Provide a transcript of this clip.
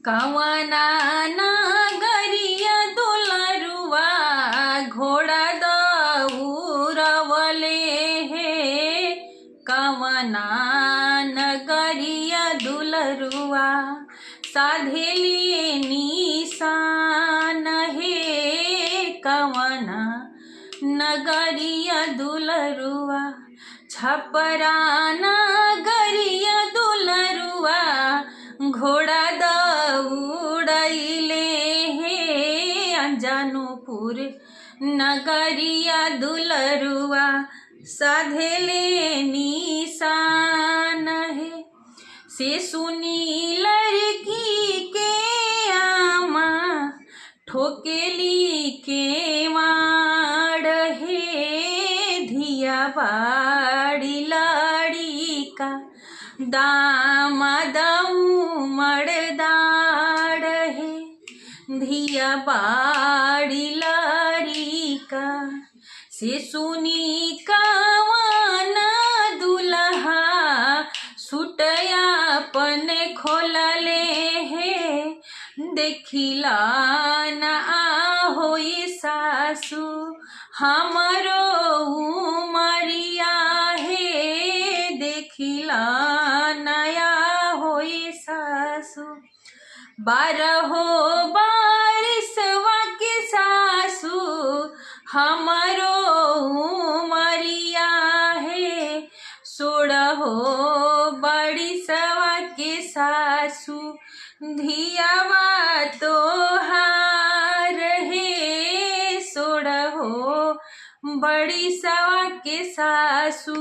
कवना नगरिया दुलरुआ घोड़ा दौड़वले हे। कवना नगरिया दुलरुआ साधेली निशान हे। कवना नगरिया दुलरुआ छपरा नगरिया दुलरुआ घोड़ा दौड़ैले हे। अंजनुपुर नगरिया दुलरुआ साधेले निशान हे। से सुनी लड़की के आमा ठोकेली के माड़ हे। धिया बाड़ी लड़िका दामाद उमड़दाड़ हे। धिया बाड़ी लड़िका से सुनी कवन दुल्हा सुटयापन खोलले हे। देखिला न होई सासु हमरो उमरिया हे। देखिला नया होई सासु 12 बारिशवा के सासु हमरो उमरिया हे। 16 बारिशवा के सासु धियावा तोहार हे। 16 बारिशवा के सासु